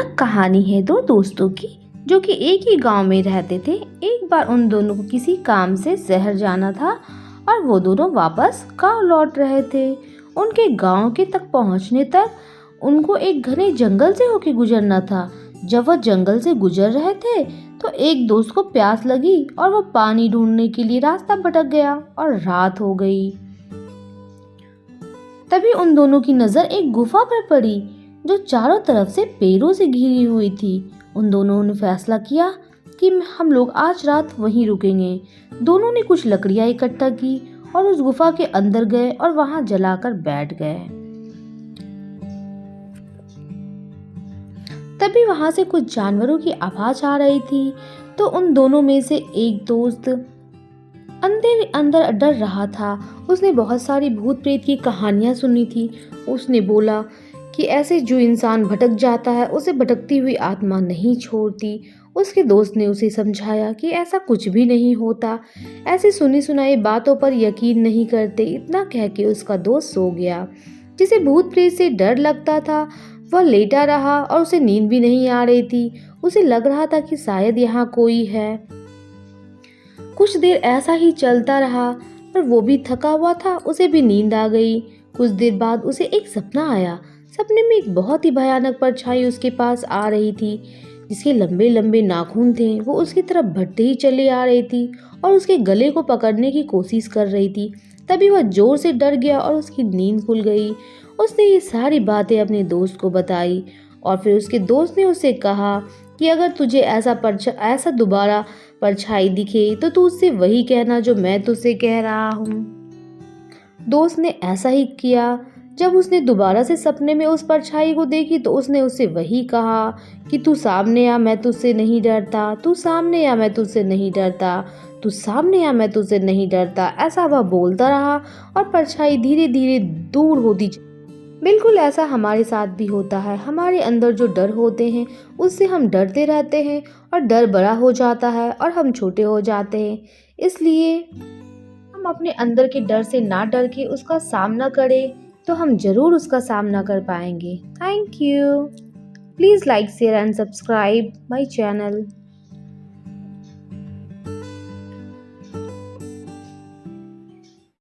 यह कहानी है दो दोस्तों की जो कि एक ही गांव में रहते थे। एक बार उन दोनों को किसी काम से शहर जाना था और वो दोनों वापस गांव लौट रहे थे। उनके गांव के तक पहुंचने तक उनको एक घने जंगल से होकर गुजरना था। जब वह जंगल से गुजर रहे थे तो एक दोस्त को प्यास लगी और वह पानी ढूंढने के लिए रास्ता भटक गया और रात हो गई। तभी उन दोनों की नजर एक गुफा पर पड़ी जो चारों तरफ से पेड़ों से घिरी हुई थी। उन दोनों ने फैसला किया कि हम लोग आज रात वहीं रुकेंगे। दोनों ने कुछ लकड़ियां इकट्ठा की और उस गुफा के अंदर गए और वहां जलाकर बैठ गए। तभी वहां से कुछ जानवरों की आवाज आ रही थी। तो उन दोनों में से एक दोस्त अंदर डर रहा था। उसने बहुत सारी भूत प्रेत की कहानियां सुनी थी। उसने बोला कि ऐसे जो इंसान भटक जाता है उसे भटकती हुई आत्मा नहीं छोड़ती। उसके दोस्त ने उसे समझाया कि ऐसा कुछ भी नहीं होता, ऐसी सुनी सुनाई बातों पर यकीन नहीं करते। इतना कह के उसका दोस्त सो गया। जिसे भूत प्रेत से डर लगता था वह लेटा रहा और उसे नींद भी नहीं आ रही थी। उसे लग रहा था कि शायद यहाँ कोई है। कुछ देर ऐसा ही चलता रहा पर वो भी थका हुआ था, उसे भी नींद आ गई। कुछ देर बाद उसे एक सपना आया। सपने में एक बहुत ही भयानक परछाई उसके पास आ रही थी जिसके लंबे लंबे नाखून थे। वो उसकी तरफ बढ़ते ही चली आ रही थी और उसके गले को पकड़ने की कोशिश कर रही थी। तभी वह जोर से डर गया और उसकी नींद खुल गई। उसने ये सारी बातें अपने दोस्त को बताई और फिर उसके दोस्त ने उसे कहा कि अगर तुझे ऐसा दोबारा परछाई दिखे तो तू उससे वही कहना जो मैं तुझसे कह रहा हूँ। दोस्त ने ऐसा ही किया। जब उसने दोबारा से सपने में उस परछाई को देखी तो उसने उससे वही कहा कि तू सामने आ, मैं तुझसे नहीं डरता, तू सामने आ, मैं तुझसे नहीं डरता, तू सामने आ, मैं तुझसे नहीं डरता। ऐसा वह बोलता रहा और परछाई धीरे धीरे दूर होती। बिल्कुल ऐसा हमारे साथ भी होता है। हमारे अंदर जो डर होते हैं उससे हम डरते रहते हैं और डर बड़ा हो जाता है और हम छोटे हो जाते हैं। इसलिए हम अपने अंदर के डर से ना डर के उसका सामना करें तो हम जरूर उसका सामना कर पाएंगे। Thank you. Please like share and subscribe my channel.